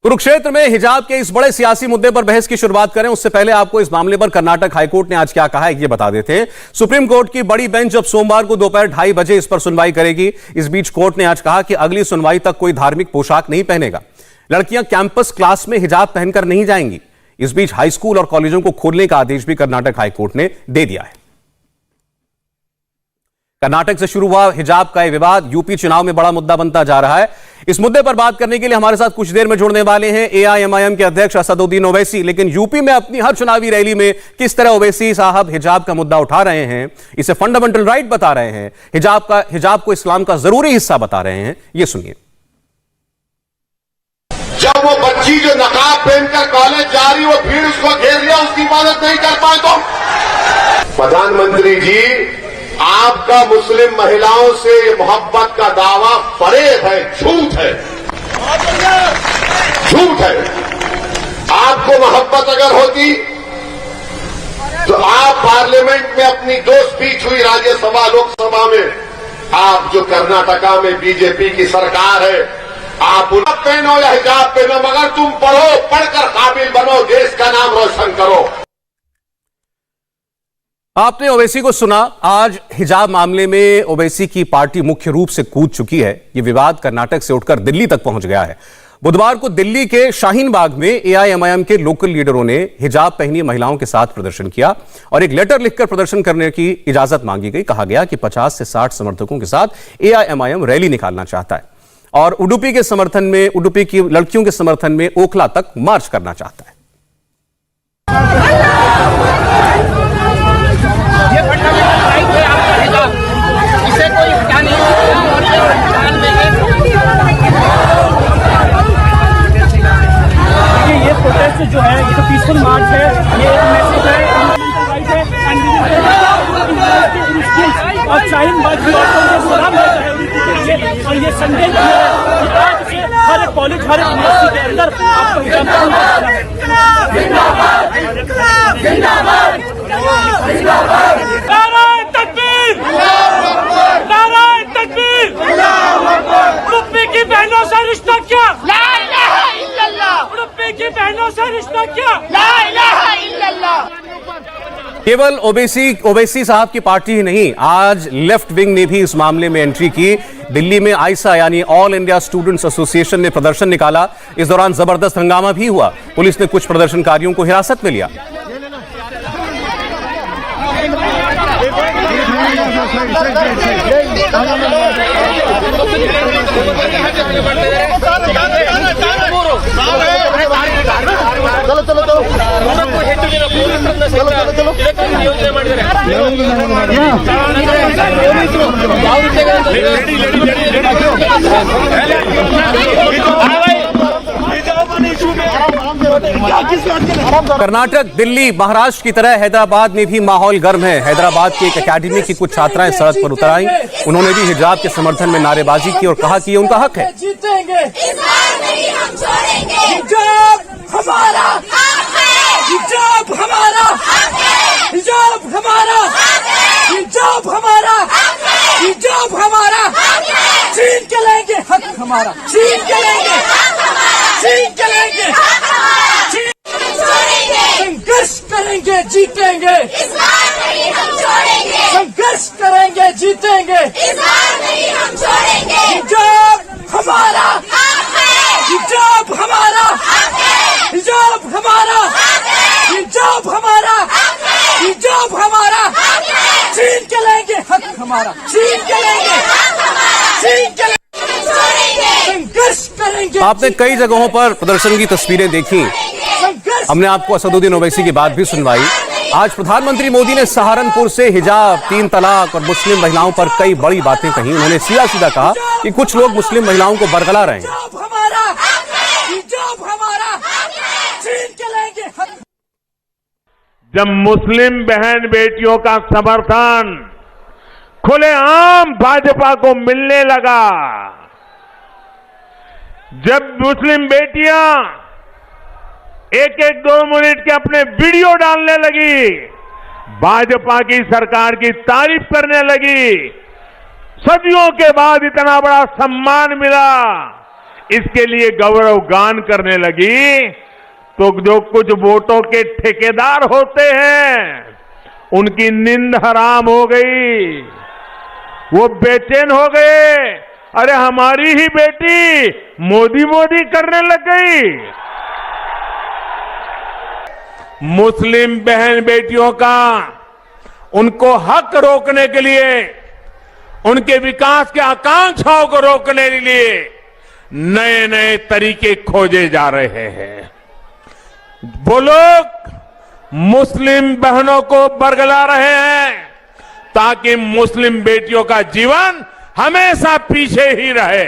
कुरुक्षेत्र में हिजाब के इस बड़े सियासी मुद्दे पर बहस की शुरुआत करें उससे पहले आपको इस मामले पर कर्नाटक हाईकोर्ट ने आज क्या कहा है ये बता देते हैं। सुप्रीम कोर्ट की बड़ी बेंच अब सोमवार को दोपहर 2:30 बजे इस पर सुनवाई करेगी। इस बीच कोर्ट ने आज कहा कि अगली सुनवाई तक कोई धार्मिक पोशाक नहीं पहनेगा। लड़कियां कैंपस क्लास में हिजाब पहनकर नहीं जाएंगी। इस बीच हाई स्कूल और कॉलेजों को खोलने का आदेश भी कर्नाटक हाईकोर्ट ने दे दिया है। कर्नाटक से शुरू हुआ हिजाब का यह विवाद यूपी चुनाव में बड़ा मुद्दा बनता जा रहा है। इस मुद्दे पर बात करने के लिए हमारे साथ कुछ देर में जुड़ने वाले हैं एआईएमआईएम के अध्यक्ष असदुद्दीन ओवैसी। लेकिन यूपी में अपनी हर चुनावी रैली में किस तरह ओवैसी साहब हिजाब का मुद्दा उठा रहे हैं, इसे फंडामेंटल राइट बता रहे हैं, हिजाब को इस्लाम का जरूरी हिस्सा बता रहे हैं, ये सुनिए। जब वो बच्ची जो नकाब पहनकर कॉलेज जा रही वो भीड़ उसको घेर लिया, उसकी हिफाजत नहीं कर पाए तो प्रधानमंत्री जी आपका मुस्लिम महिलाओं से ये मोहब्बत का दावा फरेब है, झूठ है, झूठ है। आपको मोहब्बत अगर होती तो आप पार्लियामेंट में अपनी दो स्पीच हुई राज्यसभा लोकसभा में, आप जो कर्नाटका में बीजेपी की सरकार है, आप उन्हें पहनो या हिजाब पहनो, मगर तुम पढ़ो, पढ़कर काबिल बनो, देश का नाम रोशन करो। आपने ओवैसी को सुना। आज हिजाब मामले में ओवैसी की पार्टी मुख्य रूप से कूद चुकी है। यह विवाद कर्नाटक से उठकर दिल्ली तक पहुंच गया है। बुधवार को दिल्ली के शाहीन बाग में एआईएमआईएम के लोकल लीडरों ने हिजाब पहनी महिलाओं के साथ प्रदर्शन किया और एक लेटर लिखकर प्रदर्शन करने की इजाजत मांगी गई। कहा गया कि 50 से 60 समर्थकों के साथ एआईएमआईएम रैली निकालना चाहता है और उडुपी की लड़कियों के समर्थन में ओखला तक मार्च करना चाहता है। ये फंडामेंटल राइट है आपका हिजाब, इसे कोई हटा नहीं सकता और ये संविधान में है। देखिए ये प्रोटेस्ट जो है ये तो पीसफुल मार्च है, ये एक मैसेज है, राइट है और शाहीन बाग की औरतों को सलाम देता है और ये संदेश है कि आज से हर एक कॉलेज हर एक यूनिवर्सिटी के अंदर आपको हिजाब नाराए तकबीर, नाराए तकबीर, उडुपी की बहनों से रिश्ता क्या, ला इलाहा इल्लल्लाह, उडुपी की बहनों से रिश्ता क्या, ला इलाहा इल्लल्लाह। केवल ओवैसी साहब की पार्टी ही नहीं, आज लेफ्ट विंग ने भी इस मामले में एंट्री की। दिल्ली में आईसा यानी ऑल इंडिया स्टूडेंट्स एसोसिएशन ने प्रदर्शन निकाला। इस दौरान जबरदस्त हंगामा भी हुआ। पुलिस ने कुछ प्रदर्शनकारियों को हिरासत में लिया। चलो चलो चलो कर्नाटक, दिल्ली, महाराष्ट्र की तरह हैदराबाद में भी माहौल गर्म है। हैदराबाद की एक एकेडमी की कुछ छात्राएं सड़क पर उतर आईं। उन्होंने भी हिजाब के समर्थन में नारेबाजी की और कहा कि ये उनका हक है। जीतेंगे, इस बार नहीं हम छोड़ेंगे। हिजाब हमारा हक है, हिजाब हमारा हक है, हिजाब हमारा हक है, हिजाब हमारा हक है, हिजाब हमारा हक है। छीन के लेंगे हक हमारा, छीन के लेंगे हक हमारा, छीन के लेंगे हक हमारा, छोड़ेंगे। संघर्ष करेंगे, जीतेंगे, इस बार नहीं हम छोड़ेंगे। संघर्ष करेंगे, जीतेंगे, इस बार नहीं हम छोड़ेंगे। हिजाब हमारा हक है, हिजाब हमारा हक है, हिजाब हमारा हक है, हिजाब हमारा हक है, हिजाब हमारा हक है। छीन के लेंगे हक हमारा, छीन के लेंगे हक हमारा, छीन के लेंगे, छोड़ेंगे। संघर्ष करेंगे। आपने कई जगहों पर प्रदर्शन की तस्वीरें देखी। हमने आपको असदुद्दीन ओवैसी की बात भी सुनवाई। आज प्रधानमंत्री मोदी ने सहारनपुर से हिजाब, 3 तलाक और मुस्लिम महिलाओं पर कई बड़ी बातें कही। उन्होंने सीधा सीधा कहा कि कुछ लोग मुस्लिम महिलाओं को बरगला रहे हैं। जब मुस्लिम बहन बेटियों का समर्थन खुलेआम भाजपा को मिलने लगा, जब मुस्लिम बेटियां एक 2 मिनट के अपने वीडियो डालने लगी, भाजपा की सरकार की तारीफ करने लगी, सदियों के बाद इतना बड़ा सम्मान मिला, इसके लिए गौरव गान करने लगी, तो जो कुछ वोटों के ठेकेदार होते हैं उनकी नींद हराम हो गई, वो बेचैन हो गए। अरे हमारी ही बेटी मोदी मोदी करने लग गई। मुस्लिम बहन बेटियों का उनको हक रोकने के लिए, उनके विकास के आकांक्षाओं को रोकने के लिए नए नए तरीके खोजे जा रहे हैं। वो लोग मुस्लिम बहनों को बरगला रहे हैं ताकि मुस्लिम बेटियों का जीवन हमेशा पीछे ही रहे।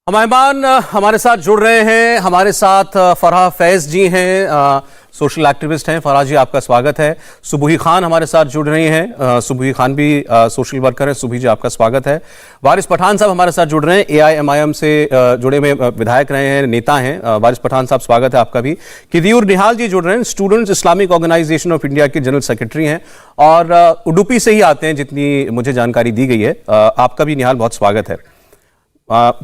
मेहमान हमारे साथ जुड़ रहे हैं। हमारे साथ फराह फैज जी हैं, सोशल एक्टिविस्ट हैं। फराह जी, आपका स्वागत है। सुबुही खान हमारे साथ जुड़ रही हैं। सुबुही खान भी सोशल वर्कर हैं। सुबुही जी, आपका स्वागत है। वारिस पठान साहब हमारे साथ जुड़ रहे हैं, AIMIM से जुड़े हुए विधायक रहे हैं, नेता हैं। वारिस पठान साहब, स्वागत है आपका भी। किदियूर निहाल जी जुड़ रहे हैं, students Islamic organisation of India के जनरल सेक्रेटरी हैं और उडुपी से ही आते हैं, जितनी मुझे जानकारी दी गई है। आपका भी निहाल बहुत स्वागत है।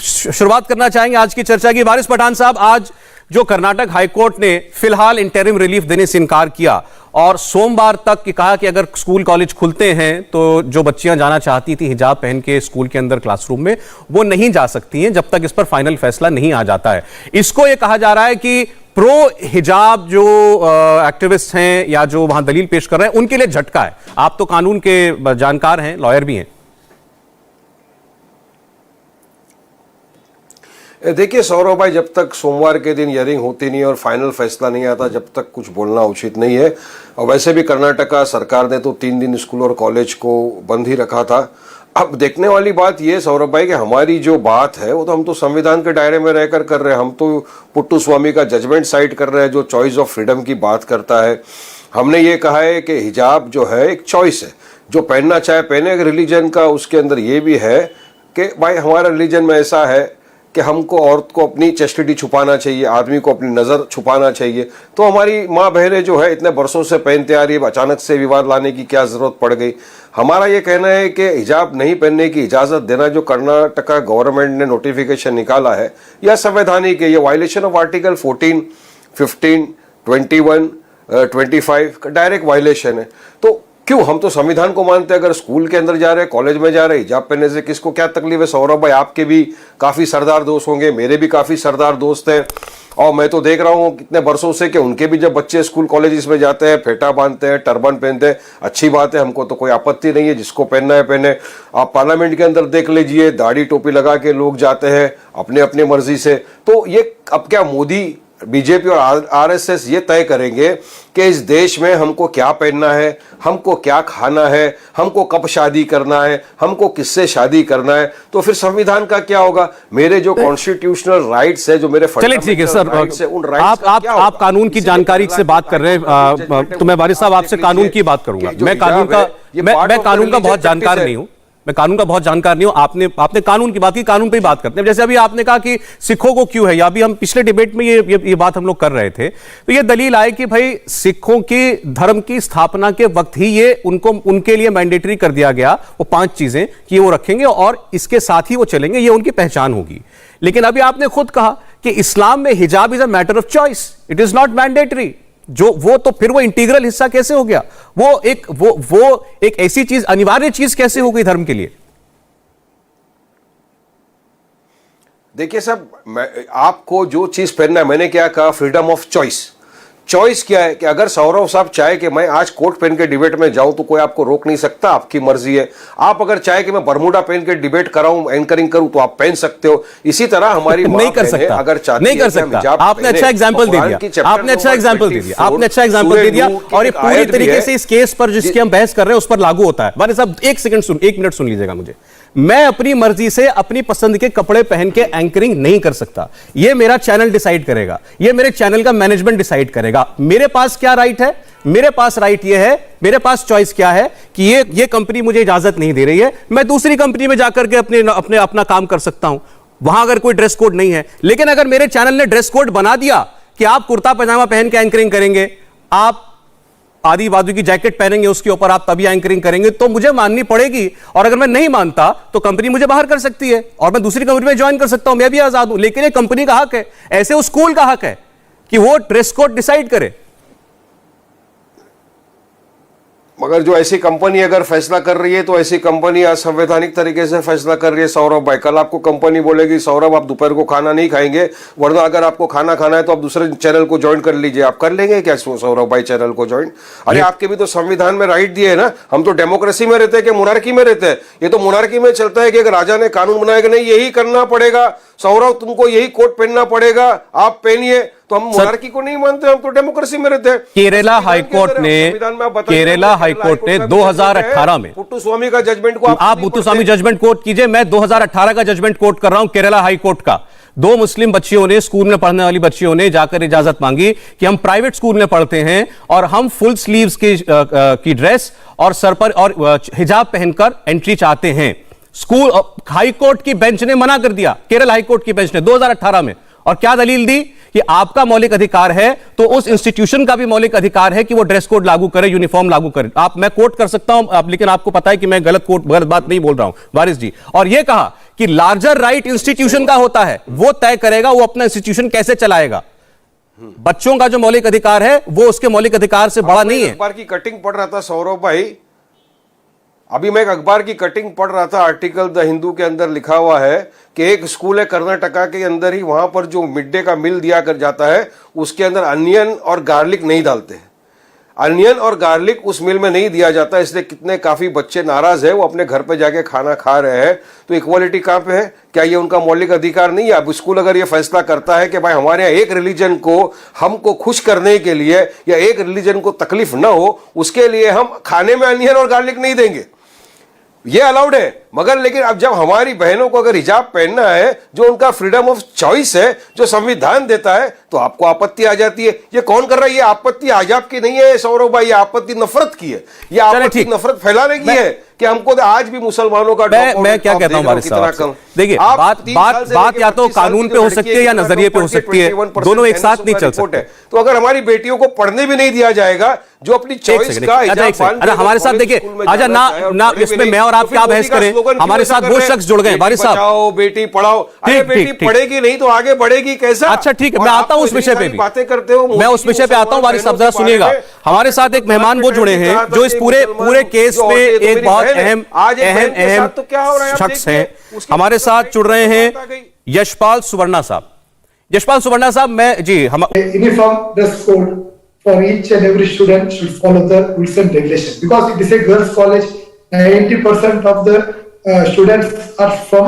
शुरुआत करना चाहेंगे आज की चर्चा की। वारिस पठान साहब, आज जो कर्नाटक हाईकोर्ट ने फिलहाल इंटरिम रिलीफ देने से इनकार किया और सोमवार तक कहा कि अगर स्कूल कॉलेज खुलते हैं तो जो बच्चियां जाना चाहती थी हिजाब पहन के स्कूल के अंदर क्लासरूम में, वो नहीं जा सकती हैं जब तक इस पर फाइनल फैसला नहीं आ जाता है। इसको ये कहा जा रहा है कि प्रो हिजाब जो एक्टिविस्ट हैं या जो वहां दलील पेश कर रहे हैं उनके लिए झटका है। आप तो कानून के जानकार हैं, लॉयर भी हैं। देखिए सौरभ भाई, जब तक सोमवार के दिन हियरिंग होती नहीं और फाइनल फैसला नहीं आता, जब तक कुछ बोलना उचित नहीं है। और वैसे भी कर्नाटका सरकार ने तो 3 दिन स्कूल और कॉलेज को बंद ही रखा था। अब देखने वाली बात यह सौरभ भाई कि हमारी जो बात है वो तो हम तो संविधान के दायरे में रहकर कर रहे हैं। हम तो पुट्टू स्वामी का जजमेंट साइड कर रहे हैं जो चॉइस ऑफ फ्रीडम की बात करता है। हमने ये कहा है कि हिजाब जो है एक चॉइस है, जो पहनना चाहे पहने। रिलीजन का उसके अंदर ये भी है कि भाई हमारा रिलीजन में ऐसा है कि हमको औरत को अपनी चेस्टिटी छुपाना चाहिए, आदमी को अपनी नज़र छुपाना चाहिए। तो हमारी माँ बहनें जो है इतने बरसों से पहनते आ रही है, अचानक से विवाद लाने की क्या ज़रूरत पड़ गई। हमारा ये कहना है कि हिजाब नहीं पहनने की इजाज़त देना जो कर्नाटका गवर्नमेंट ने नोटिफिकेशन निकाला है यह संवैधानिक है। ये वायलेशन ऑफ आर्टिकल 14, 15, 21, 25 का डायरेक्ट वायलेशन है। तो क्यों, हम तो संविधान को मानते हैं। अगर स्कूल के अंदर जा रहे हैं, कॉलेज में जा रहे हैं, हिजाब पहनने से किसको क्या तकलीफ है। सौरभ भाई, आपके भी काफ़ी सरदार दोस्त होंगे, मेरे भी काफ़ी सरदार दोस्त हैं और मैं तो देख रहा हूँ कितने बरसों से कि उनके भी जब बच्चे स्कूल कॉलेज में जाते हैं फेटा बांधते हैं, टर्बन पहनते हैं। अच्छी बात है, हमको तो कोई आपत्ति नहीं है, जिसको पहनना है पहने। आप पार्लियामेंट के अंदर देख लीजिए, दाढ़ी टोपी लगा के लोग जाते हैं अपने अपने मर्जी से। तो ये अब क्या मोदी, बीजेपी और RSS ये तय करेंगे कि इस देश में हमको क्या पहनना है, हमको क्या खाना है, हमको कब शादी करना है, हमको किससे शादी करना है। तो फिर संविधान का क्या होगा। मेरे जो कॉन्स्टिट्यूशनल राइट्स है, जो मेरे चलिए ठीक है सर, आप कानून की जानकारी से बात कर रहे हैं, तो मैं वारिस साहब आपसे कानून की बात करूंगा। मैं कानून का बहुत जानकार नहीं हूं, आपने कानून की बात की, कानून पे ही बात करते हैं। जैसे अभी आपने कहा कि सिखों को क्यों है, या अभी हम पिछले डिबेट में ये बात हम लोग कर रहे थे, तो ये दलील आए कि भाई सिखों के धर्म की स्थापना के वक्त ही ये उनके लिए मैंडेटरी कर दिया गया, वो 5 चीजें कि वो रखेंगे और इसके साथ ही वो चलेंगे, ये उनकी पहचान होगी। लेकिन अभी आपने खुद कहा कि इस्लाम में हिजाब is a matter of choice, it is not mandatory. जो वो तो फिर वो इंटीग्रल हिस्सा कैसे हो गया, वो एक ऐसी चीज, अनिवार्य चीज कैसे हो गई धर्म के लिए। देखिए साहब, आपको जो चीज पहनना है, मैंने क्या कहा, फ्रीडम ऑफ चॉइस। चॉइस क्या है कि अगर सौरभ साहब चाहे कि मैं आज कोट पहन के डिबेट में जाऊं तो कोई आपको रोक नहीं सकता, आपकी मर्जी है। आप अगर चाहे कि मैं बरमूडा पहन के डिबेट कराऊं, एंकरिंग करूं, तो आप पहन सकते हो। इसी तरह हमारी नहीं कर सकता, अगर नहीं कर सकता। आपने अच्छा एग्जांपल दे दिया, आपने अच्छा एग्जांपल दे दिया और ये पूरी तरीके से इस केस पर जिसकी हम बहस कर रहे हैं उस पर लागू होता है। वारिस साहब, एक मिनट सुन लीजिएगा मुझे। मैं अपनी मर्जी से अपनी पसंद के कपड़े पहन के एंकरिंग नहीं कर सकता, यह मेरा चैनल डिसाइड करेगा, यह मेरे चैनल का मैनेजमेंट डिसाइड करेगा। मेरे पास क्या राइट है, मेरे पास राइट यह है, मेरे पास चॉइस क्या है कि ये कंपनी मुझे इजाजत नहीं दे रही है, मैं दूसरी कंपनी में जाकर के अपना काम कर सकता हूं, वहां अगर कोई ड्रेस कोड नहीं है। लेकिन अगर मेरे चैनल ने ड्रेस कोड बना दिया कि आप कुर्ता पजामा पहन के एंकरिंग करेंगे, आप आदि वादी की जैकेट पहनेंगे उसके ऊपर आप तभी एंकरिंग करेंगे, तो मुझे माननी पड़ेगी। और अगर मैं नहीं मानता तो कंपनी मुझे बाहर कर सकती है और मैं दूसरी कंपनी में ज्वाइन कर सकता हूं, मैं भी आजाद हूं। लेकिन ये कंपनी का हक है, ऐसे उस स्कूल का हक है कि वो ड्रेस कोड डिसाइड करे। मगर जो ऐसी कंपनी अगर फैसला कर रही है तो ऐसी कंपनी असंवैधानिक तरीके से फैसला कर रही है। सौरभ भाई, कल आपको कंपनी बोलेगी सौरभ आप दोपहर को खाना नहीं खाएंगे, वरना अगर आपको खाना खाना है तो आप दूसरे चैनल को ज्वाइन कर लीजिए। आप कर लेंगे क्या सौरभ भाई चैनल को ज्वाइन? अरे आपके भी तो संविधान में राइट दिए है ना। हम तो डेमोक्रेसी में रहते हैं कि मोनार्की में रहते हैं? ये तो मोनार्की में चलता है कि अगर राजा ने कानून बनाया कि नहीं यही करना पड़ेगा, सौरभ तुमको यही कोट पहनना पड़ेगा, आप पहनिए। तो हम मोनार्की को नहीं मानते, हम तो डेमोक्रेसी में रहते हैं। केरला हाईकोर्ट ने 2018 में मुत्तुस्वामी का जजमेंट को आप मुत्तुस्वामी जजमेंट कोट कीजिए, मैं 2018 का जजमेंट कोट कर रहा हूं केरला हाईकोर्ट का। 2 मुस्लिम बच्चियों ने, स्कूल में पढ़ने वाली बच्चियों ने जाकर इजाजत मांगी कि हम प्राइवेट स्कूल में पढ़ते हैं और हम फुल स्लीव्स की ड्रेस और सर पर और हिजाब पहनकर एंट्री चाहते हैं। स्कूल हाईकोर्ट की बेंच ने मना कर दिया, केरल हाईकोर्ट की बेंच ने 2018 में। और क्या दलील दी कि आपका मौलिक अधिकार है तो उस इंस्टीट्यूशन का भी मौलिक अधिकार है कि वो ड्रेस कोड लागू करे, यूनिफॉर्म लागू करे। मैं कोट कर सकता हूं लेकिन आपको पता है कि मैं गलत बात नहीं बोल रहा हूं वारिस जी। और यह कहा कि लार्जर राइट इंस्टीट्यूशन का होता है, वो तय करेगा वो अपना इंस्टीट्यूशन कैसे चलाएगा। बच्चों का जो मौलिक अधिकार है वो उसके मौलिक अधिकार से बड़ा नहीं है। अखबार की कटिंग पढ़ रहा था सौरभ भाई, अभी मैं एक अखबार की कटिंग पढ़ रहा था, आर्टिकल द हिंदू के अंदर लिखा हुआ है कि एक स्कूल है कर्नाटका के अंदर ही, वहां पर जो मिड डे का मिल दिया कर जाता है उसके अंदर अनियन और गार्लिक नहीं डालते हैं। अनियन और गार्लिक उस मिल में नहीं दिया जाता, इसलिए कितने काफी बच्चे नाराज है, वो अपने घर पे जाके खाना खा रहे हैं। तो इक्वालिटी कहां पे है? क्या ये उनका मौलिक अधिकार नहीं है? अब स्कूल अगर ये फैसला करता है कि भाई हमारे यहाँ एक रिलीजन को हमको खुश करने के लिए या एक रिलीजन को तकलीफ ना हो उसके लिए हम खाने में अनियन और गार्लिक नहीं देंगे, ये अलाउड है। मगर लेकिन अब जब हमारी बहनों को अगर हिजाब पहनना है, जो उनका फ्रीडम ऑफ चॉइस है, जो संविधान देता है, तो आपको आपत्ति आ जाती है। ये कौन कर रहा है? ये आपत्ति हिजाब की नहीं है सौरभ भाई, ये आपत्ति नफरत की है, ये आपत्ति नफरत फैलाने की है कि हमको आज भी मुसलमानों का मैं क्या कहता हूं, देखिए बात या तो कानून पे हो सकती है या नजरिए पे हो सकती है, दोनों एक साथ नहीं चल सकते। तो अगर हमारी बेटियों को पढ़ने भी नहीं दिया जाएगा, जो अपनी चॉइस का हमारे साथ देखिए, अच्छा ना इसमें मैं और आप क्या बहस करें, हमारे साथ वो शख्स जुड़ गए वारिस साहब। पढ़ाओ बेटी पढ़ाओ, अरे बेटी पढ़ेगी नहीं तो आगे बढ़ेगी कैसा? अच्छा ठीक है, मैं आता हूं उस विषय पे भी, बातें करते हो, मैं उस विषय पे आता हूं। वारिस साहब जरा सुनिएगा, हमारे साथ एक मेहमान वो जुड़े हैं जो इस पूरे केस में एक बहुत अहम शख्स हैं। हमारे साथ जुड़ रहे हैं यशपाल सुवर्णा साहब। यशपाल सुवर्णा साहब, मैं जी हम uniform dress code for each and every student should follow the rules and regulations, because it is a girls college. 90% of the students are from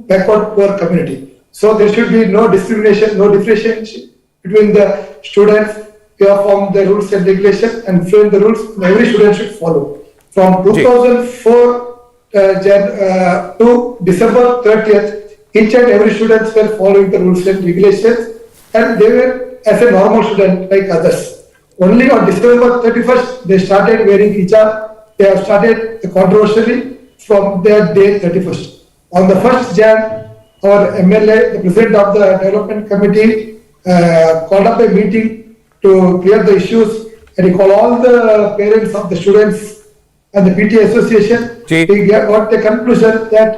backward poor community, so there should be no discrimination, no differentiation between the students. From the rules and regulations, and frame the rules every student should follow. From 2004 to December 30th, each and every students were following the rules and regulations, and they were as a normal student like others. Only on December 31st, they started wearing hijab. They have started controversially from their day 31st. On the 1st Jan, our MLA, the president of the development committee, called up a meeting to clear the issues, and he called all the parents of the students and the PTA association. We got the conclusion that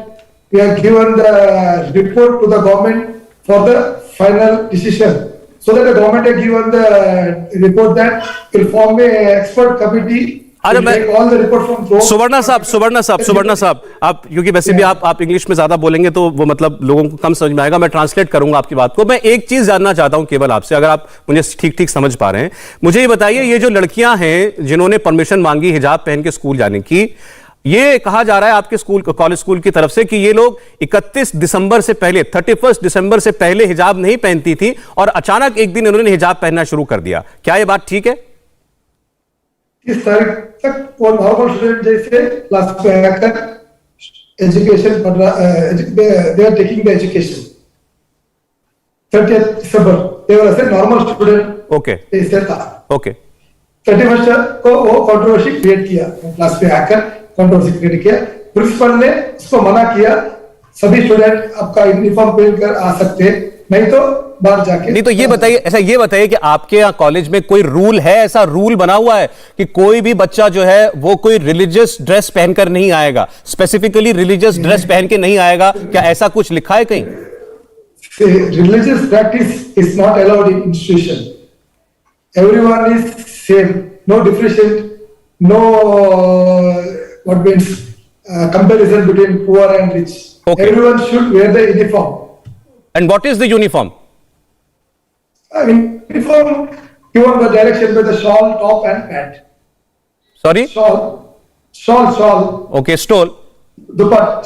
we have given the report to the government for the final decision. So that the government has given the report that will form a expert committee. सुवर्णा साहब, आप क्योंकि वैसे भी आप English में ज्यादा बोलेंगे तो वो मतलब लोगों को कम समझ में आएगा, मैं ट्रांसलेट करूंगा आपकी बात को। मैं एक चीज जानना चाहता हूं केवल आपसे, अगर आप मुझे ठीक समझ पा रहे हैं, मुझे ये बताइए, ये जो लड़कियां हैं जिन्होंने परमिशन मांगी हिजाब पहन के स्कूल जाने की, ये कहा जा रहा है आपके स्कूल, कॉलेज स्कूल की तरफ से कि ये लोग 31 दिसंबर से पहले, 31 दिसंबर से पहले हिजाब नहीं पहनती थी और अचानक एक दिन इन्होंने हिजाब पहनना शुरू कर दिया। क्या ये बात ठीक है? इस तारीख तक वो नॉर्मल स्टूडेंट जैसे क्लास पे आकर एजुकेशन पढ़ रहा, they are taking the education. 30 दिसंबर they were as a normal student. Okay, ऐसे था। ओके, 31 को वो कंट्रोवर्सी क्रिएट किया, क्लास पे आकर कंट्रोवर्सी क्रिएट किया। प्रिंसिपल ने उसको मना किया, सभी स्टूडेंट आपका यूनिफॉर्म पहन कर आ सकते हैं, नहीं तो बाहर जाके। नहीं तो ये बताइए, ऐसा ये बताइए कि आपके यहाँ कॉलेज में कोई रूल है, ऐसा रूल बना हुआ है कि कोई भी बच्चा जो है वो कोई रिलीजियस ड्रेस पहनकर नहीं आएगा, स्पेसिफिकली रिलीजियस ड्रेस पहन के नहीं आएगा, क्या ऐसा कुछ लिखा है कहीं? Religious practice is not allowed in institution. Everyone is same, no differentiation, no what means comparison between poor and rich. Okay. Everyone should wear the uniform. And what is the uniform? Uniform given the direction by the shawl, top and pant. Sorry? Shawl. Okay, stole. Dupatta.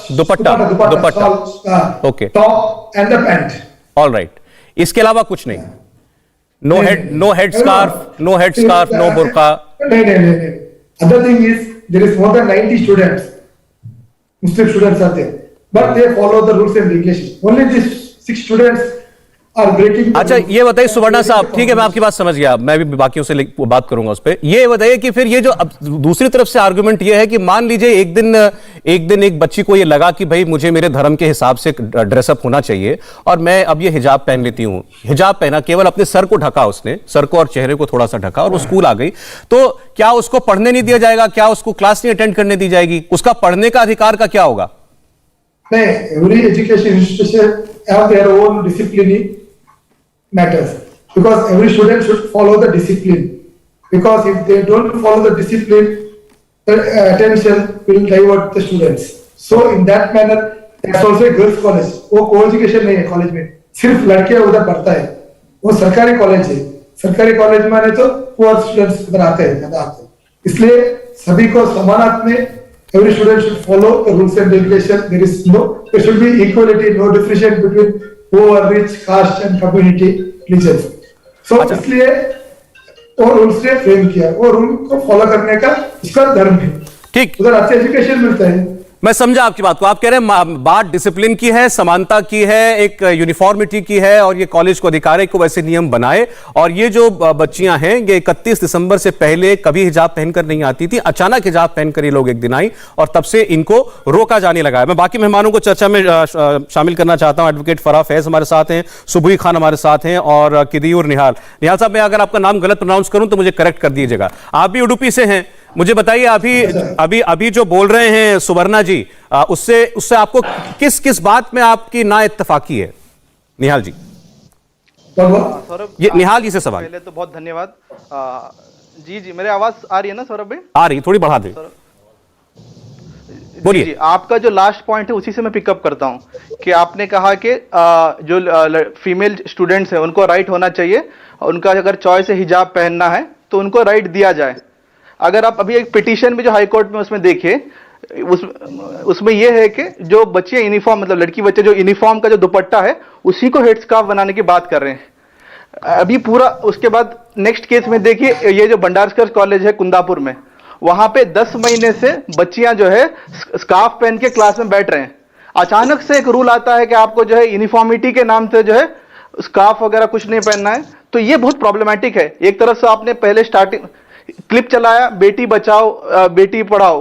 Shawl, Okay. top and the pant. All right. इसके अलावा कुछ नहीं? No head scarf, no burqa. No. Other thing is, there is more than 90 students. Muslim students are there. But they follow the rules and regulations. Only these 6 students are breaking. अच्छा ये बताइए सुवर्णा साहब, ठीक है मैं आपकी बात समझ गया, मैं भी बाकियों से बात करूंगा उस पर। ये बताइए कि फिर ये जो अब दूसरी तरफ से आर्गुमेंट ये है कि मान लीजिए एक दिन एक बच्ची को ये लगा कि भाई मुझे मेरे धर्म के हिसाब से ड्रेसअप होना चाहिए और मैं अब ये हिजाब पहन लेती हूँ। हिजाब पहना, केवल अपने सर को ढका, उसने सर को और चेहरे को थोड़ा सा ढका और वो स्कूल आ गई, तो क्या उसको पढ़ने नहीं दिया जाएगा? क्या उसको क्लास नहीं अटेंड करने दी जाएगी? उसका पढ़ने का अधिकार का क्या होगा? Every education institution have their own discipline matters, because every student should follow the discipline, because if they don't follow the discipline, the attention will divert the students. So in that manner, that's also a girls college. वो co-education नहीं है college में, सिर्फ लड़कियां उधर पढ़ता है, वो सरकारी कॉलेज है। सरकारी कॉलेज माने तो पुअर स्टूडेंट्स उधर आते हैं, ज्यादा आते हैं, इसलिए सभी को समानता में every student should follow the rules and regulations. There should be equality, no differentiation between poor, rich, caste and community, religions. So इसलिए वो रूल्स ने फ्रेम किया, वो रूल को फॉलो करने का इसका धर्म है। ठीक, उधर अच्छे एजुकेशन मिलता है। मैं समझा आपकी बात को। आप कह रहे हैं बात डिसिप्लिन की है, समानता की है, एक यूनिफॉर्मिटी की है और ये कॉलेज को अधिकार है को वैसे नियम बनाए। और ये जो बच्चियां हैं ये 31 दिसंबर से पहले कभी हिजाब पहनकर नहीं आती थी, अचानक हिजाब पहनकर ये लोग एक दिन आई और तब से इनको रोका जाने लगा है। मैं बाकी मेहमानों को चर्चा में शामिल करना चाहता हूं। एडवोकेट फराह फैज हमारे साथ हैं, सुबुई खान हमारे साथ हैं और किदियूर निहाल साहब, मैं अगर आपका नाम गलत प्रोनाउंस करूं तो मुझे करेक्ट कर दीजिएगा। आप भी उडुपी से हैं, मुझे बताइए अभी जो बोल रहे हैं सुवर्णा जी, उससे आपको किस बात में आपकी ना इत्तेफाकी है? निहाल जी। सौरभ, ये निहाल जी से सवाल। पहले तो बहुत धन्यवाद। जी मेरी आवाज आ रही है ना सौरभ भाई? आ रही, थोड़ी बढ़ा दें। बोलिए। जी, आपका जो लास्ट पॉइंट है उसी से मैं पिकअप करता हूं कि आपने कहा कि जो फीमेल स्टूडेंट्स हैं उनको राइट होना चाहिए, उनका अगर चॉइस है हिजाब पहनना है तो उनको राइट दिया जाए। अगर आप अभी एक पिटीशन में जो हाई कोर्ट में उसमें देखिए, उसमें यह है कि जो बच्चे यूनिफॉर्म, मतलब लड़की बच्चे जो यूनिफॉर्म का जो दुपट्टा है उसी को हेड स्कार्फ बनाने की बात कर रहे हैं अभी पूरा। उसके बाद नेक्स्ट केस में देखिए, ये जो भंडारकर कॉलेज है कुंदापुर में, वहां पे 10 महीने से बच्चियां जो है स्कार्फ पहन के क्लास में बैठ रहे हैं। अचानक से एक रूल आता है कि आपको जो है यूनिफॉर्मिटी के नाम से जो है स्कार्फ वगैरह कुछ नहीं पहनना है, तो ये बहुत प्रॉब्लमैटिक है। एक तरफ से आपने पहले स्टार्टिंग क्लिप चलाया बेटी बचाओ बेटी पढ़ाओ,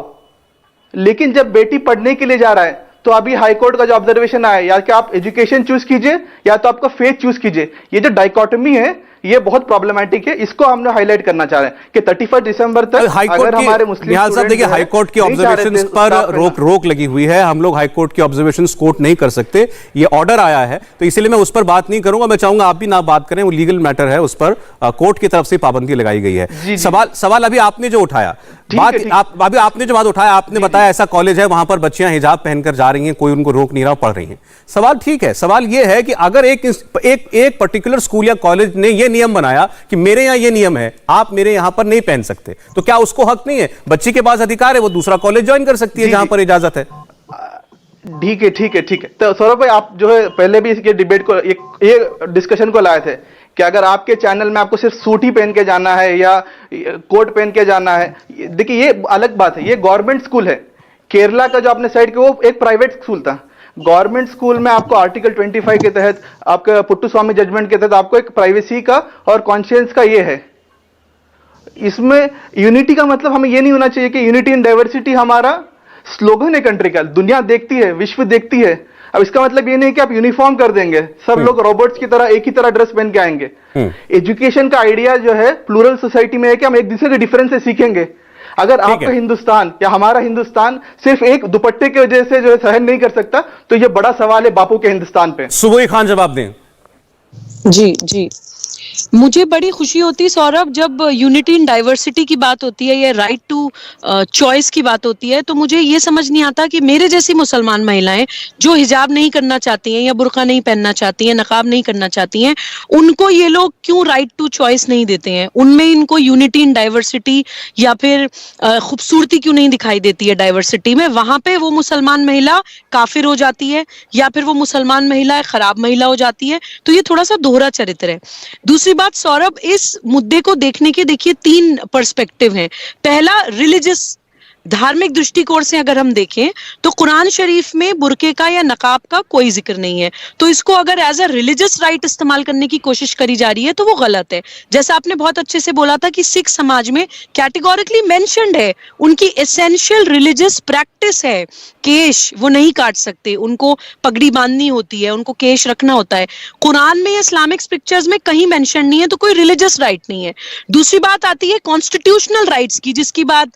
लेकिन जब बेटी पढ़ने के लिए जा रहा है तो अभी हाईकोर्ट का जो ऑब्जर्वेशन आया, या कि आप एजुकेशन चूज कीजिए या तो आपका फेथ चूज कीजिए, ये जो डाइकोटमी है ये बहुत प्रॉब्लमैटिक है। इसको हमने हाईलाइट करना चाह रहे हैं कि 31 दिसंबर तक अगर हमारे मुस्लिम साहब देखिए हाईकोर्ट की ऑब्जर्वेशंस पर रोक लगी हुई है, हम लोग हाईकोर्ट की ऑब्जर्वेशंस कोर्ट नहीं कर सकते, ये ऑर्डर आया है, तो इसलिए मैं उस पर बात नहीं करूंगा। मैं चाहूंगा आप भी ना बात करें, वो लीगल मैटर है, उस पर कोर्ट की तरफ से पाबंदी लगाई गई है। सवाल अभी आपने जो उठाया अभी आपने जो बात उठाया, आपने बताया ऐसा कॉलेज है वहां पर बच्चियां हिजाब पहनकर जा रही हैं, कोई उनको रोक नहीं रहा, पढ़ रही हैं। सवाल ठीक है, सवाल यह है कि अगर एक पर्टिकुलर स्कूल या कॉलेज ने यह नियम बनाया कि मेरे यहां यह नियम है, आप मेरे यहां पर नहीं पहन सकते, तो क्या उसको हक नहीं है? बच्ची के पास अधिकार है, वो दूसरा कॉलेज ज्वाइन कर सकती है जहां पर इजाजत है। ठीक है। तो सौरभ भाई, आप जो है पहले भी इसके डिबेट को ये डिस्कशन को लाए थे कि अगर आपके चैनल में आपको सिर्फ सूट ही पहन के जाना है या कोट पहन के जाना है, देखिए ये अलग बात है। ये गवर्नमेंट स्कूल है। केरला का जो आपने साइड किया वो एक प्राइवेट स्कूल था। गवर्नमेंट स्कूल में आपको आर्टिकल 25 के तहत, आपका पुट्टुस्वामी जजमेंट के तहत आपको एक प्राइवेसी का और कॉन्शियंस का ये है। इसमें यूनिटी का मतलब हमें ये नहीं होना चाहिए कि यूनिटी इन डाइवर्सिटी हमारा स्लोगन है कंट्री का, दुनिया देखती है, विश्व देखती है। अब इसका मतलब ये नहीं कि आप यूनिफॉर्म कर देंगे, सब लोग रॉबर्ट्स की तरह एक ही तरह ड्रेस पहन के आएंगे। एजुकेशन का आइडिया जो है प्लूरल सोसाइटी में है कि हम एक दूसरे के डिफरेंस से सीखेंगे। अगर आपका हिंदुस्तान या हमारा हिंदुस्तान सिर्फ एक दुपट्टे की वजह से जो है सहन नहीं कर सकता, तो ये बड़ा सवाल है बापू के हिंदुस्तान पे। सुबोई खान जवाब दें। जी जी, मुझे बड़ी खुशी होती है सौरभ, जब यूनिटी इन डाइवर्सिटी की बात होती है या राइट टू चॉइस की बात होती है, तो मुझे ये समझ नहीं आता कि मेरे जैसी मुसलमान महिलाएं जो हिजाब नहीं करना चाहती हैं या बुर्का नहीं पहनना चाहती हैं, नकाब नहीं करना चाहती हैं, उनको ये लोग क्यों राइट टू चॉइस नहीं देते हैं। उनमें इनको यूनिटी इन डाइवर्सिटी या फिर खूबसूरती क्यों नहीं दिखाई देती है डाइवर्सिटी में। वहां पे वो मुसलमान महिला काफिर हो जाती है या फिर वो मुसलमान महिला खराब महिला हो जाती है। तो ये थोड़ा सा दोहरा चरित्र है। दूसरी बात सौरभ, इस मुद्दे को देखने के देखिए 3 पर्सपेक्टिव हैं। पहला, रिलीजियस धार्मिक दृष्टिकोण से अगर हम देखें तो कुरान शरीफ में बुर्के का या नकाब का कोई जिक्र नहीं है, तो इसको अगर एज अ रिलीजियस राइट इस्तेमाल करने की कोशिश करी जा रही है तो वो गलत है। जैसा आपने बहुत अच्छे से बोला था कि सिख समाज में कैटेगोरिकली मेंशन्ड है, उनकी एसेंशियल रिलीजियस प्रैक्टिस है केश वो नहीं काट सकते, उनको पगड़ी बांधनी होती है, उनको केश रखना होता है। कुरान में या इस्लामिक स्क्रिप्चर्स में कहीं मेंशन नहीं है, तो कोई रिलीजियस राइट नहीं है। दूसरी बात आती है कॉन्स्टिट्यूशनल राइट्स की, जिसकी बात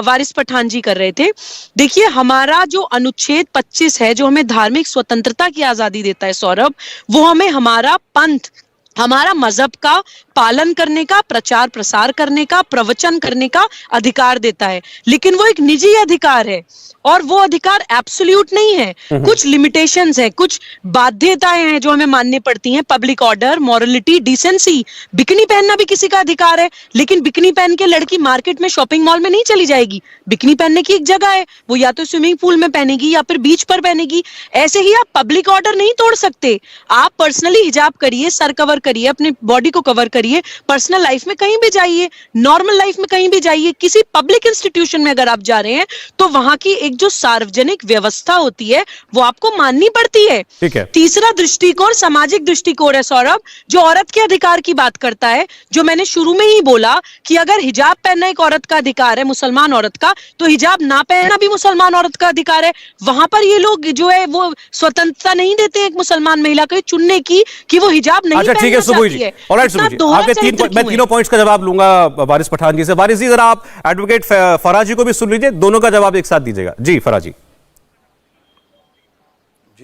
वारिस पठान जी कर रहे थे। देखिए, हमारा जो अनुच्छेद 25 है जो हमें धार्मिक स्वतंत्रता की आजादी देता है सौरभ, वो हमें हमारा पंथ, हमारा मजहब का पालन करने का, प्रचार प्रसार करने का, प्रवचन करने का अधिकार देता है। लेकिन वो एक निजी अधिकार है और वो अधिकार एब्सोल्यूट नहीं है। कुछ लिमिटेशंस है, कुछ बाध्यताएं हैं जो हमें माननी पड़ती हैं। Public order, morality, decency. Bikini पहनना भी किसी का अधिकार है, लेकिन बिकनी पहन के लड़की मार्केट में, शॉपिंग मॉल में नहीं चली जाएगी। बिकनी पहनने की एक जगह है, वो या तो स्विमिंग पूल में पहनेगी या फिर बीच पर पहनेगी। ऐसे ही आप पब्लिक ऑर्डर नहीं तोड़ सकते। आप पर्सनली हिजाब करिए, सर कवर करिए, अपने बॉडी को कवर करिए, पर्सनल लाइफ में कहीं भी जाइए, नॉर्मल लाइफ में कहीं भी जाइए, किसी पब्लिक इंस्टीट्यूशन में अगर आप जा रहे हैं तो वहां की एक जो सार्वजनिक व्यवस्था होती है वो आपको माननी पड़ती है। ठीक है। तीसरा दृष्टिकोण सामाजिक दृष्टिकोण है सौरभ, जो औरत के अधिकार की बात करता है। जो मैंने शुरू में ही बोला कि अगर हिजाब पहनना एक औरत का अधिकार है, मुसलमान औरत का, तो हिजाब ना पहनना भी मुसलमान औरत का अधिकार है। वहां पर ये लोग जो है वो स्वतंत्रता नहीं देते एक मुसलमान महिला को चुनने की कि वो हिजाब नहीं पहनना चाहती है। ऑलराइट सुबोई जी, आपके मैं तीनों पॉइंट्स का जवाब लूंगा वारिस पठान जी से। वारिस जी, जरा आप एडवोकेट फराज जी को भी सुन लीजिए, दोनों का जवाब एक साथ दीजिएगा। जी फराज जी। जी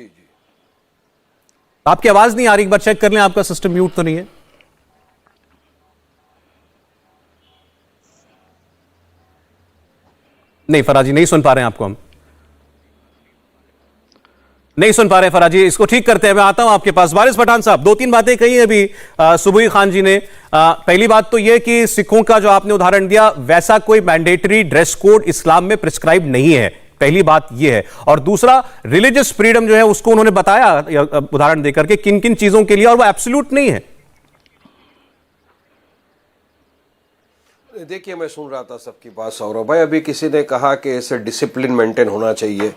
जी, आपकी आवाज नहीं आ रही, एक बार चेक कर लें आपका सिस्टम म्यूट तो नहीं है। नहीं फराज जी, नहीं सुन पा रहे हैं आपको, हम नहीं सुन पा रहे फराजी, इसको ठीक करते हैं। मैं आता हूं आपके पास। वारिस पठान साहब, 2-3 बातें कही अभी सुबोई खान जी ने। पहली बात तो यह कि सिखों का जो आपने उदाहरण दिया, वैसा कोई मैंडेटरी ड्रेस कोड इस्लाम में प्रिस्क्राइब नहीं है, पहली बात यह है। और दूसरा, रिलीजियस फ्रीडम जो है उसको उन्होंने बताया उदाहरण देकर के किन किन चीजों के लिए, और वो एब्सोल्यूट नहीं है। देखिए, मैं सुन रहा था सबकी बात सौरभ भाई। अभी किसी ने कहा कि ऐसे डिसिप्लिन मेंटेन होना चाहिए।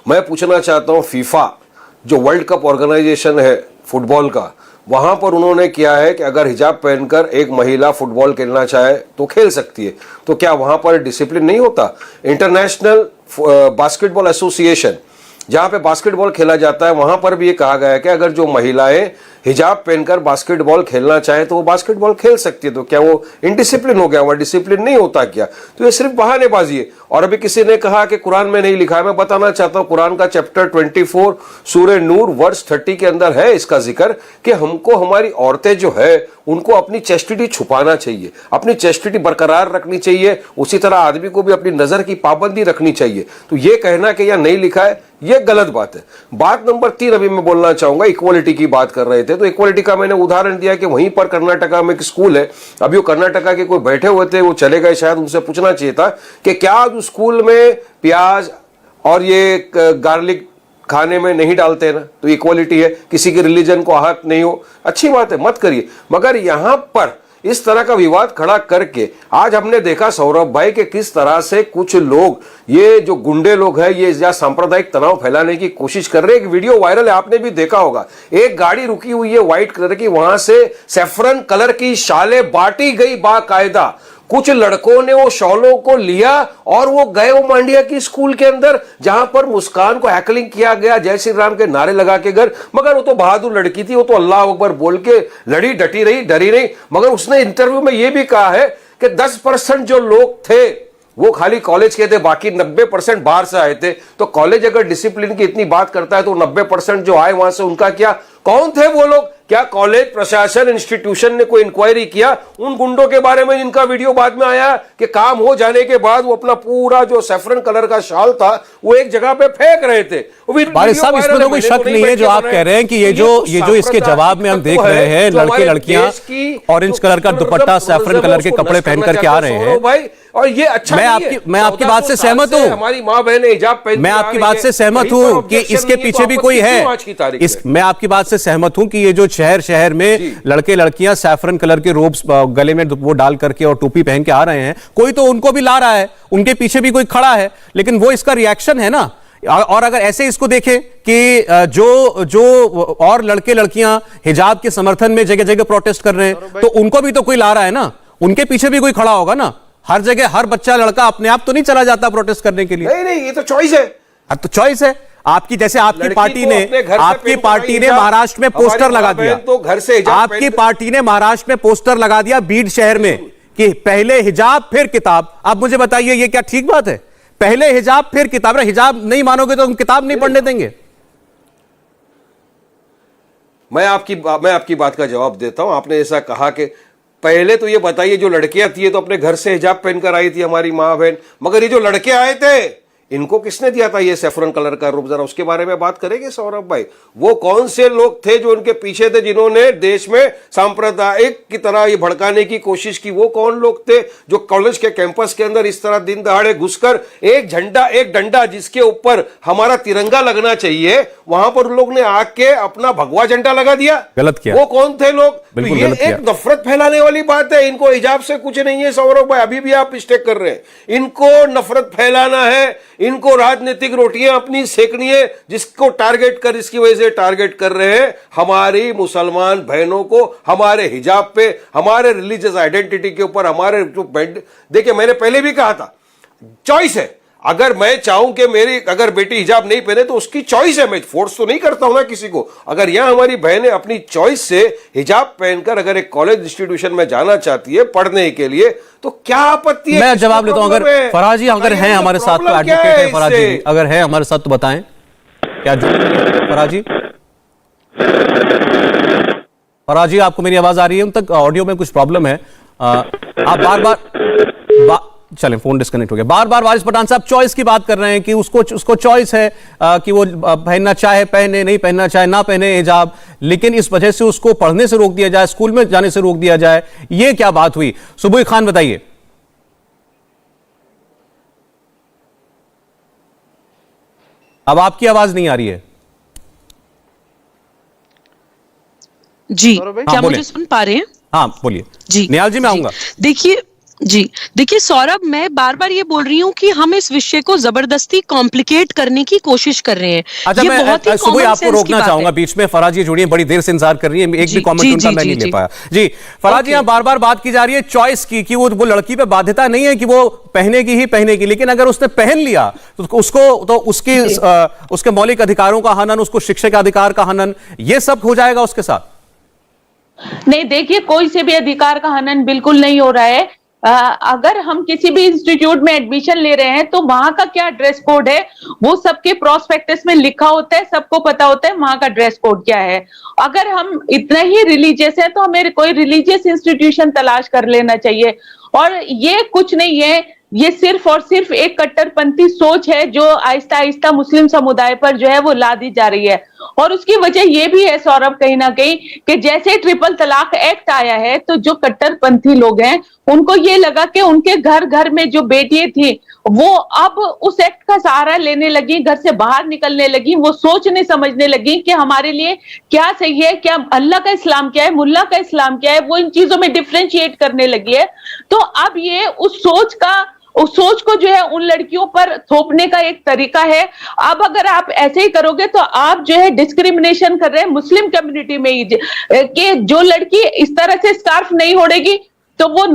मैं पूछना चाहता हूं, फीफा जो वर्ल्ड कप ऑर्गेनाइजेशन है फुटबॉल का, वहां पर उन्होंने किया है कि अगर हिजाब पहनकर एक महिला फुटबॉल खेलना चाहे तो खेल सकती है, तो क्या वहां पर डिसिप्लिन नहीं होता? इंटरनेशनल बास्केटबॉल एसोसिएशन जहां पे बास्केटबॉल खेला जाता है, वहां पर भी ये कहा गया है कि अगर जो महिलाएं हिजाब पहनकर बास्केटबॉल खेलना चाहे तो वो बास्केटबॉल खेल सकती है। तो क्या वो इनडिसिप्लिन हो गया? वह डिसिप्लिन नहीं होता क्या? तो ये सिर्फ बहानेबाजी है। और अभी किसी ने कहा कि कुरान में नहीं लिखा है। मैं बताना चाहता हूं, कुरान का चैप्टर 24 सूरह नूर वर्स 30 के अंदर है इसका जिक्र कि हमको हमारी औरतें जो है उनको अपनी चेस्टिटी छुपाना चाहिए, अपनी चेस्टिटी बरकरार रखनी चाहिए। उसी तरह आदमी को भी अपनी नजर की पाबंदी रखनी चाहिए। तो ये कहना कि यह नहीं लिखा है, यह गलत बात है। बात नंबर 3 अभी मैं बोलना चाहूंगा, इक्वालिटी की बात कर रहे थे, तो इक्वालिटी का मैंने उदाहरण दिया कि वहीं पर कर्नाटका में एक स्कूल है। अभी वो कर्नाटका के कोई बैठे हुए थे, वो चले गए, शायद उनसे पूछना चाहिए था कि क्या उस स्कूल में प्याज और ये गार्लिक खाने में नहीं डालते ना, तो इक्वालिटी है। किसी के रिलीजन को हक नहीं हो, अच्छी बात है, मत करिए। मगर यहां पर इस तरह का विवाद खड़ा करके आज हमने देखा सौरभ भाई कि किस तरह से कुछ लोग, ये जो गुंडे लोग हैं, ये या सांप्रदायिक तनाव फैलाने की कोशिश कर रहे हैं। एक वीडियो वायरल है, आपने भी देखा होगा। एक गाड़ी रुकी हुई है व्हाइट कलर की, वहां से सैफरन कलर की शालें बांटी गई बाकायदा। कुछ लड़कों ने वो शॉलों को लिया और वो गए वो मांडिया की स्कूल के अंदर, जहां पर मुस्कान को हैकलिंग किया गया, जय श्री राम के नारे लगा के घर। मगर वो तो बहादुर लड़की थी, वो तो अल्लाह अकबर बोल के लड़ी, डटी रही, डरी नहीं। मगर उसने इंटरव्यू में ये भी कहा है कि 10% जो लोग थे वो खाली कॉलेज के थे, बाकी 90% बाहर से आए थे। तो कॉलेज अगर डिसिप्लिन की इतनी बात करता है तो 90% जो आए वहां से उनका क्या, कौन थे वो लोग? क्या कॉलेज प्रशासन इंस्टीट्यूशन ने कोई इंक्वायरी किया उन गुंडों के बारे में जिनका वीडियो बाद में आया कि काम हो जाने के बाद वो अपना पूरा जो सैफरन कलर का शाल था वो एक जगह पे फेंक रहे थे? बारिश साहब, इसमें तो कोई शक नहीं है जो आप कह रहे हैं कि ये जो इसके जवाब में हम देख रहे हैं, लड़के लड़कियां ऑरेंज कलर का दुपट्टा, सैफरन कलर के कपड़े पहन करके आ रहे हैं भाई, और ये अच्छा मैं आपकी बात से सहमत हूं। हमारी माँ बहनें हिजाब पहन, मैं आपकी बात से सहमत हूं कि इसके पीछे भी कोई है। मैं आपकी बात से सहमत हूं कि ये जो शहर में लड़के लड़कियां सैफरन कलर के रोब्स गले में वो डाल करके और टोपी पहन के आ रहे हैं, कोई तो उनको भी ला रहा है, उनके पीछे भी कोई खड़ा है, लेकिन वो इसका रिएक्शन है ना। और अगर ऐसे इसको देखें कि जो और लड़के लड़कियां हिजाब के समर्थन में जगह जगह प्रोटेस्ट कर रहे हैं, तो उनको भी तो कोई ला रहा है ना, उनके पीछे भी कोई खड़ा होगा ना। हर जगह हर बच्चा लड़का अपने आप तो नहीं चला जाता प्रोटेस्ट करने के लिए। नहीं, ये तो चॉइस है। अब तो चॉइस है आपकी, जैसे आपकी पार्टी ने महाराष्ट्र में पोस्टर लगा दिया, तो घर से आपकी पार्टी ने महाराष्ट्र में पोस्टर लगा दिया बीड शहर में कि पहले हिजाब फिर किताब। अब मुझे बताइए ये क्या ठीक बात है? पहले हिजाब फिर किताब। हिजाब नहीं मानोगे तो हम किताब नहीं पढ़ने देंगे। मैं आपकी बात का जवाब देता हूं। आपने ऐसा कहा कि पहले तो ये बताइए, जो लड़कियां थी तो अपने घर से हिजाब पहनकर आई थी हमारी माँ बहन, मगर ये जो लड़के आए थे इनको किसने दिया था ये सैफरन कलर का रूप? जरा उसके बारे में बात करेंगे सौरभ भाई। वो कौन से लोग थे जो उनके पीछे थे, जिन्होंने देश में सांप्रदायिक की तरह ये भड़काने की कोशिश की? वो कौन लोग थे जो कॉलेज के कैंपस के अंदर इस तरह दिन दहाड़े घुसकर एक झंडा, एक डंडा जिसके ऊपर हमारा तिरंगा लगना चाहिए, वहां पर उन लोग ने आके अपना भगवा झंडा लगा दिया? गलत किया। वो कौन थे लोग? तो ये गलत एक नफरत फैलाने वाली बात है। इनको हिजाब से कुछ नहीं है सौरभ भाई, अभी भी आप मिस्टेक कर रहे हैं। इनको नफरत फैलाना है, इनको राजनीतिक रोटियां अपनी सेकनी है, जिसको टारगेट कर, इसकी वजह से टारगेट कर रहे हैं हमारी मुसलमान बहनों को, हमारे हिजाब पे, हमारे रिलीजियस आइडेंटिटी के ऊपर, हमारे जो देखिए मैंने पहले भी कहा था, चॉइस है। अगर मैं चाहूं कि मेरी अगर बेटी हिजाब नहीं पहने तो उसकी चॉइस है, मैं फोर्स तो नहीं करता हूं ना किसी को। अगर यहां हमारी बहनें अपनी चॉइस से हिजाब पहनकर अगर एक कॉलेज इंस्टीट्यूशन में जाना चाहती है पढ़ने के लिए, तो क्या आपत्ति है? मैं जवाब लेता हूं। अगर फराजी अगर हैं हमारे साथ तो एडवोकेट है फराजी, अगर है हमारे साथ तो बताएं क्या फराजी आपको मेरी आवाज आ रही है? उन तक ऑडियो में कुछ प्रॉब्लम है। आप बार चलें, फोन डिस्कनेक्ट हो गया। बार बार वारिस पठान साहब चॉइस की बात कर रहे हैं कि उसको चॉइस है कि वो पहनना चाहे पहने, नहीं पहनना चाहे ना पहने हिजाब, लेकिन इस वजह से उसको पढ़ने से रोक दिया जाए, स्कूल में जाने से रोक दिया जाए। ये क्या बात हुई? सुबुह खान बताइए। अब आपकी आवाज नहीं आ रही है जी, क्या मुझे सुन पा रहे हैं? हाँ बोलिए जी। निहाल जी मैं आऊंगा। देखिए सौरभ, मैं बार बार ये बोल रही हूँ कि हम इस विषय को जबरदस्ती कॉम्प्लिकेट करने की कोशिश कर रहे हैं। अच्छा, मैं सुबह आपको रोकना चाहूंगा बीच में। फराजी जुड़ी है, बड़ी देर से इंतजार कर रही है, एक भी कमेंट उनका मैं नहीं ले पाया। जी फराजी, यहाँ बार बार बात की जा रही है चॉइस की कि वो लड़की पे बाध्यता नहीं है कि वो पहनेगी ही पहनेगी, लेकिन अगर उसने पहन लिया तो उसको तो उसके मौलिक अधिकारों का हनन, उसको शिक्षा के अधिकार का हनन, ये सब हो जाएगा उसके साथ। नहीं, देखिए कोई से भी अधिकार का हनन बिल्कुल नहीं हो रहा है। अगर हम किसी भी इंस्टीट्यूट में एडमिशन ले रहे हैं तो वहां का क्या ड्रेस कोड है वो सबके प्रोस्पेक्टस में लिखा होता है, सबको पता होता है वहां का ड्रेस कोड क्या है। अगर हम इतना ही रिलीजियस है तो हमें कोई रिलीजियस इंस्टीट्यूशन तलाश कर लेना चाहिए। और ये कुछ नहीं है, ये सिर्फ और सिर्फ एक कट्टरपंथी सोच है जो आहिस्ता आहिस्ता मुस्लिम समुदाय पर जो है वो ला दी जा रही है। और उसकी वजह ये भी है सौरभ, कहीं ना कहीं, कि जैसे ट्रिपल तलाक एक्ट आया है तो जो कट्टरपंथी लोग हैं उनको ये लगा कि उनके घर घर में जो बेटियां थी वो अब उस एक्ट का सहारा लेने लगी, घर से बाहर निकलने लगी, वो सोचने समझने लगी कि हमारे लिए क्या सही है, क्या अल्लाह का इस्लाम क्या है, मुल्ला का इस्लाम क्या है, वो इन चीजों में डिफरेंशिएट करने लगी है। तो अब ये उस सोच को जो है उन लड़कियों पर थोपने का एक तरीका है। अब अगर आप ऐसे ही करोगे तो आप जो है डिस्क्रिमिनेशन कर रहे हैं मुस्लिम कम्युनिटी में ही, कि जो लड़की इस तरह से स्कार्फ नहीं ओढ़ेगी तो वो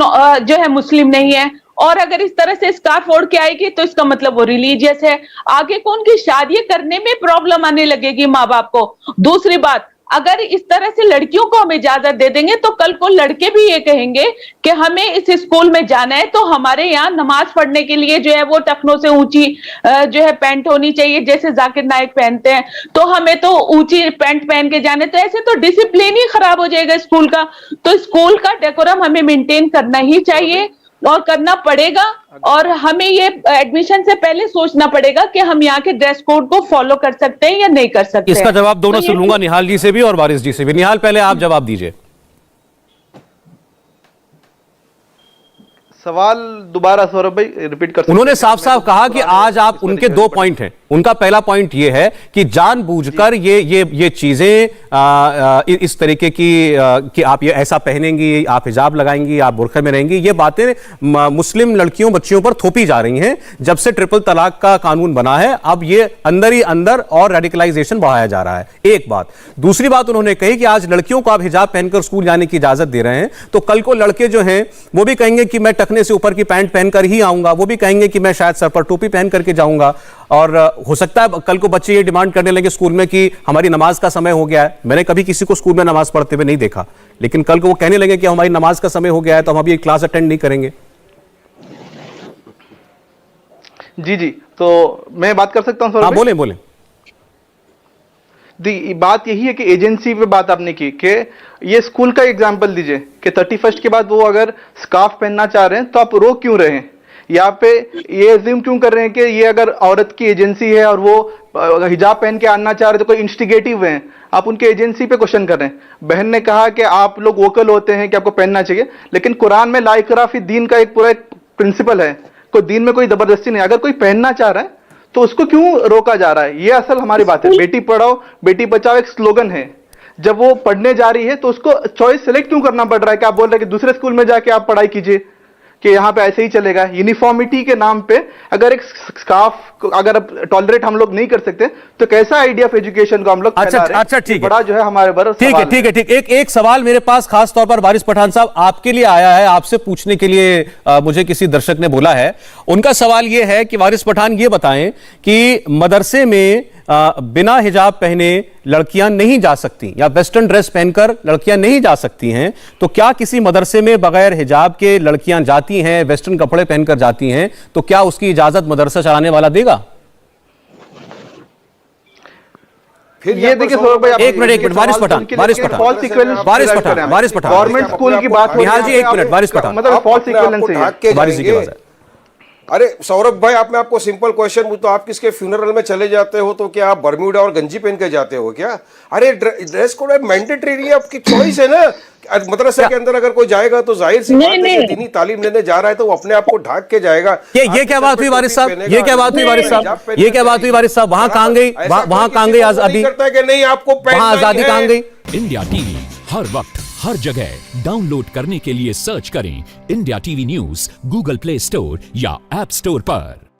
जो है मुस्लिम नहीं है। और अगर इस तरह से स्कार्फ ओढ़ के आएगी तो इसका मतलब वो रिलीजियस है। आगे को उनकी शादी करने में प्रॉब्लम आने लगेगी माँ बाप को। दूसरी बात, अगर इस तरह से लड़कियों को हम इजाजत दे देंगे तो कल को लड़के भी ये कहेंगे कि हमें इस स्कूल में जाना है तो हमारे यहाँ नमाज पढ़ने के लिए जो है वो टखनों से ऊंची जो है पैंट होनी चाहिए, जैसे जाकिर नाइक पहनते हैं, तो हमें तो ऊंची पैंट पहन के जाने। तो ऐसे तो डिसिप्लिन ही खराब हो जाएगा स्कूल का। तो स्कूल का डेकोरम हमें मेंटेन करना ही चाहिए और करना पड़ेगा। और हमें ये एडमिशन से पहले सोचना पड़ेगा कि हम यहाँ के ड्रेस कोड को फॉलो कर सकते हैं या नहीं कर सकते। इसका जवाब दोनों तो से लूंगा, निहाल जी से भी और वारिस जी से भी। निहाल, पहले आप जवाब दीजिए। सवाल दोबारा सौरभ भाई रिपीट कर सकते हैं? उन्होंने साफ साफ कहा कि आज आप उनके दो पॉइंट हैं। उनका पहला पॉइंट ये है कि जानबूझकर ये चीजें इस तरीके की कि आप ये ऐसा पहनेंगी, आप हिजाब लगाएंगी, आप बुर्खे में रहेंगी, ये बातें मुस्लिम लड़कियों बच्चियों पर थोपी जा रही हैं। जब से ट्रिपल तलाक का कानून बना है अब ये अंदर ही अंदर और रेडिकलाइजेशन बढ़ाया जा रहा है, एक बात। दूसरी बात उन्होंने कही कि आज लड़कियों को आप हिजाब पहनकर स्कूल जाने की इजाजत दे रहे हैं तो कल को लड़के जो हैं वो भी कहेंगे कि मैं टखने से ऊपर की पैंट पहनकर ही आऊंगा, वो भी कहेंगे कि मैं शायद सर पर टोपी पहन करके जाऊंगा। और हो सकता है कल को बच्चे ये डिमांड करने लगे स्कूल में कि हमारी नमाज का समय हो गया है। मैंने कभी किसी को स्कूल में नमाज पढ़ते हुए नहीं देखा, लेकिन कल को वो कहने लगे कि हमारी नमाज का समय हो गया है तो हम अभी क्लास अटेंड नहीं करेंगे। जी, तो मैं बात कर सकता हूं सर? हाँ, बोले। बात यही है कि एजेंसी पे बात आपने की कि ये स्कूल का एग्जांपल दीजिए कि 31 के बाद वो अगर स्कार्फ पहनना चाह रहे हैं तो आप रोक क्यों रहे हैं? यहाँ पे ये एज्यूम क्यों कर रहे हैं कि ये अगर औरत की एजेंसी है और वो हिजाब पहन के आना चाह रहे तो कोई इंस्टिगेटिव है? आप उनके एजेंसी पे क्वेश्चन कर रहे हैं। बहन ने कहा कि आप लोग वोकल होते हैं कि आपको पहनना चाहिए, लेकिन कुरान में ला इकराह फी दीन का एक पूरा प्रिंसिपल है। कोई दीन में कोई जबरदस्ती नहीं। अगर कोई पहनना चाह रहा है तो उसको क्यों रोका जा रहा है? ये असल हमारी बात है। बेटी पढ़ाओ बेटी बचाओ एक स्लोगन है। जब वो पढ़ने जा रही है तो उसको चॉइस सेलेक्ट क्यों करना पड़ रहा है कि आप बोल रहे हैं कि दूसरे स्कूल में जाके आप पढ़ाई कीजिए कि यहाँ पे ऐसे ही चलेगा? यूनिफॉर्मिटी के नाम पे अगर एक स्कार्फ अगर टॉलरेट हम लोग नहीं कर सकते तो कैसा आइडिया ऑफ एजुकेशन को हम लोग अच्छा, ठीक है, बड़ा जो है हमारे बर ठीक है। एक सवाल मेरे पास खास तौर पर वारिस पठान साहब आपके लिए आया है, आपसे पूछने के लिए मुझे किसी दर्शक ने बोला है। उनका सवाल यह है कि वारिस पठान ये बताएं कि मदरसे में बिना हिजाब पहने लड़कियां नहीं जा सकती या वेस्टर्न ड्रेस पहनकर लड़कियां नहीं जा सकती हैं, तो क्या किसी मदरसे में बगैर हिजाब के लड़कियां जाती हैं, वेस्टर्न कपड़े पहनकर जाती हैं, तो क्या उसकी इजाजत मदरसा चलाने वाला देगा? फिर ये देखिए सौरभ भाई, एक मिनट वारिस पठान गवर्नमेंट स्कूल की बात हो निहाल जी, एक मिनट वारिस पठान, मतलब फॉल्स इक्विवेलेंस वारिस जी की बात है। अरे सौरभ भाई, मैं आपको सिंपल क्वेश्चन पूछता हूं, आप किसके फ्यूनरल में चले जाते हो तो क्या आप बर्म्यूडा और गंजी पहन के जाते हो क्या? अरे ड्रेस कोड मैंडेटरी नहीं है, आपकी चॉइस है ना। मदरसे के अंदर अगर कोई जाएगा तो जाहिर सी बात है कि दीनी तालीम लेने जा रहा है तो वो अपने आप को ढाक के जाएगा। ये क्या बात हुई वारिस साहब? ये क्या बात हुई वारिस साहब? वहां कहां गई आजादी? करता है कि नहीं आपको वहां आजादी कहां गई? इंडिया टीवी हर वक्त हर जगह डाउनलोड करने के लिए सर्च करें India TV news Google play store या ऐप स्टोर पर।